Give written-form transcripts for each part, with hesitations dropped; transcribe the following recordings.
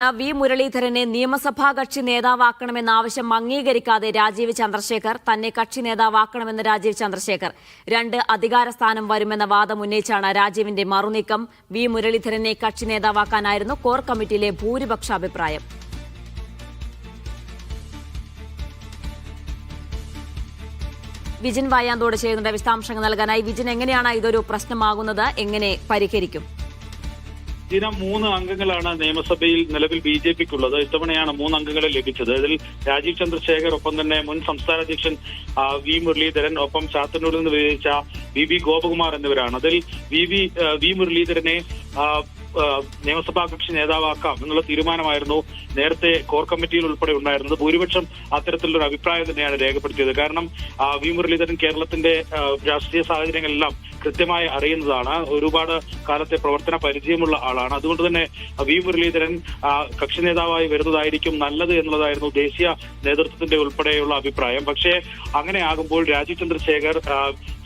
V മുരളീധരനെ നിയമസഭാ കക്ഷി നേതാവാക്കണമെന്ന ആവശ്യം അംഗീകരിക്കാതെ രാജീവ് ചന്ദ്രശേഖർ തന്നെ കക്ഷി നേതാവാക്കണമെന്ന് രാജീവ് ചന്ദ്രശേഖർ 2 അധികാര സ്ഥാനം വരുമെന്ന വാദം ഉന്നയിച്ചാണ് രാജീവിന്റെ മറുനീക്കം. വി മുരളീധരനെ കക്ഷി നേതാവാക്കാനായിരുന്നു കോർ കമ്മിറ്റിയിലെ ഭൂരിപക്ഷ അഭിപ്രായം. വിജിൻ വായാന്തോട് ചെയ്യുന്നുണ്ട് വിശദാംശങ്ങൾ നൽകാനായി. വിജിൻ, എങ്ങനെയാണ് ഇതൊരു പ്രശ്നമാകുന്നത്? എങ്ങനെ പരിഹരിക്കും? ഇതിന് 3 അംഗങ്ങളാണ് നിയമസഭയിൽ നിലവിൽ BJPക്കുള്ളത്. ഇത്തവണയാണ് 3 അംഗങ്ങളെ ലഭിച്ചത്. ഇതിൽ രാജീവ് ചന്ദ്രശേഖർ, ഒപ്പം തന്നെ മുൻ സംസ്ഥാന അധ്യക്ഷൻ വി മുരളീധരൻ, ഒപ്പം ചാത്തന്നൂരിൽ നിന്ന് വിജയിച്ച VV ഗോപകുമാർ എന്നിവരാണ്. അതിൽ വി മുരളീധരനെ നിയമസഭാ കക്ഷി നേതാവാക്കാം എന്നുള്ള തീരുമാനമായിരുന്നു നേരത്തെ കോർ കമ്മിറ്റിയിൽ ഉൾപ്പെടെ ഉണ്ടായിരുന്നത്. ഭൂരിപക്ഷം അത്തരത്തിലുള്ള അഭിപ്രായം തന്നെയാണ് രേഖപ്പെടുത്തിയത്. കാരണം വി മുരളീധരൻ കേരളത്തിന്റെ രാഷ്ട്രീയ സാഹചര്യങ്ങളെല്ലാം കൃത്യമായി അറിയുന്നതാണ്. ഒരുപാട് കാലത്തെ പ്രവർത്തന പരിചയമുള്ള ആളാണ്. അതുകൊണ്ട് തന്നെ വി മുരളീധരൻ കക്ഷി നേതാവായി വരുന്നതായിരിക്കും നല്ലത് എന്നുള്ളതായിരുന്നു ദേശീയ നേതൃത്വത്തിന്റെ ഉൾപ്പെടെയുള്ള അഭിപ്രായം. പക്ഷേ അങ്ങനെ ആകുമ്പോൾ രാജീവ് ചന്ദ്രശേഖർ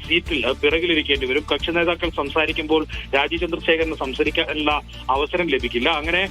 സീറ്റിൽ പിറകിലിരിക്കേണ്ടി വരും. കക്ഷി നേതാക്കൾ സംസാരിക്കുമ്പോൾ രാജീവ് ചന്ദ്രശേഖരന് സംസാരിക്കാനുള്ള അവസരം ലഭിക്കില്ല. അങ്ങനെ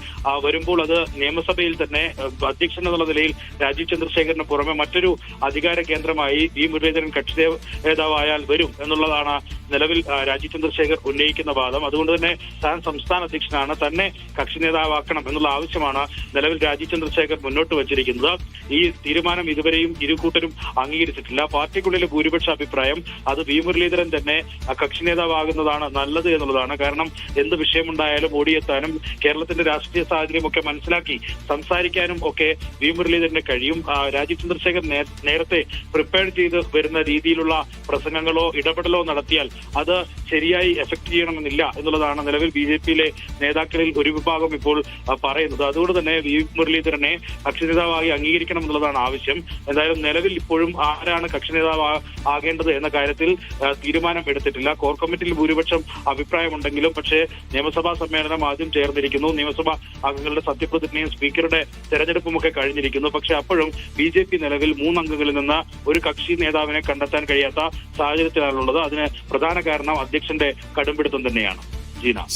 വരുമ്പോൾ അത് നിയമസഭയിൽ തന്നെ അധ്യക്ഷൻ എന്നുള്ള നിലയിൽ രാജീവ് ചന്ദ്രശേഖരന് പുറമെ മറ്റൊരു അധികാര കേന്ദ്രമായി വി മുരളീധരൻ കക്ഷി നേതാവായാൽ വരും എന്നുള്ളതാണ് നിലവിൽ രാജീവ് ചന്ദ്രശേഖർ ഉന്നയിക്കുന്ന വാദം. അതുകൊണ്ട് തന്നെ താൻ സംസ്ഥാന അധ്യക്ഷനാണ്, തന്നെ കക്ഷി നേതാവാക്കണം എന്നുള്ള ആവശ്യമാണ് നിലവിൽ രാജീവ് ചന്ദ്രശേഖർ മുന്നോട്ട് വച്ചിരിക്കുന്നത്. ഈ തീരുമാനം ഇതുവരെയും ഇരുകൂട്ടരും അംഗീകരിച്ചിട്ടില്ല. പാർട്ടിക്കുള്ളിലെ ഭൂരിപക്ഷ അഭിപ്രായം അത് വി മുരളീധരൻ തന്നെ കക്ഷി നേതാവാകുന്നതാണ് നല്ലത് എന്നുള്ളതാണ്. കാരണം എന്ത് വിഷയമുണ്ടായാലും ഓടിയെത്താനും കേരളത്തിന്റെ രാഷ്ട്രീയ സാഹചര്യമൊക്കെ മനസ്സിലാക്കി സംസാരിക്കാനും ഒക്കെ വി മുരളീധരന് കഴിയും. രാജീവ് ചന്ദ്രശേഖർ നേരത്തെ പ്രിപ്പയർ ചെയ്ത് വരുന്ന രീതിയിലുള്ള പ്രസംഗങ്ങളോ ഇടപെടലോ നടത്തിയാൽ അത് ശരിയായി എഫക്ട് ചെയ്യണമെന്നില്ല എന്നുള്ളതാണ് നിലവിൽ BJPയിലെ നേതാക്കളിൽ ഒരു വിഭാഗം ഇപ്പോൾ പറയുന്നത്. അതുകൊണ്ട് തന്നെ വി മുരളീധരനെ കക്ഷി നേതാവായി അംഗീകരിക്കണം എന്നുള്ളതാണ് ആവശ്യം. എന്തായാലും നിലവിൽ ഇപ്പോഴും ആരാണ് കക്ഷി നേതാവ് ആകേണ്ടത് എന്ന കാര്യത്തിൽ തീരുമാനം എടുത്തിട്ടില്ല. കോർ കമ്മിറ്റിയിൽ ഭൂരിപക്ഷം അഭിപ്രായമുണ്ടെങ്കിലും പക്ഷേ നിയമസഭാ സമ്മേളനം ആദ്യം ചേർന്നിരിക്കുന്നു. നിയമസഭാ അംഗങ്ങളുടെ സത്യപ്രതിജ്ഞയും സ്പീക്കറുടെ തെരഞ്ഞെടുപ്പുമൊക്കെ കഴിഞ്ഞിരിക്കുന്നു. പക്ഷെ അപ്പോഴും BJP നിലവിൽ 3 അംഗങ്ങളിൽ നിന്ന് ഒരു കക്ഷി നേതാവിനെ കണ്ടെത്താൻ കഴിയാത്ത സാഹചര്യത്തിലാണുള്ളത്. അതിന് പ്രധാന കാരണം അധ്യക്ഷന്റെ കടുംപിടുത്തം തന്നെയാണ്.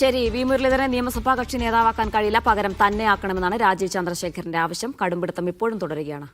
ശരി, വി മുരളീധരനെ നിയമസഭാ കക്ഷി നേതാവാക്കാൻ കഴിയില്ല, പകരം തന്നെ ആക്കണമെന്നാണ് രാജീവ് ചന്ദ്രശേഖരന്റെ ആവശ്യം. കടുംപിടുത്തം ഇപ്പോഴും തുടരുകയാണ്.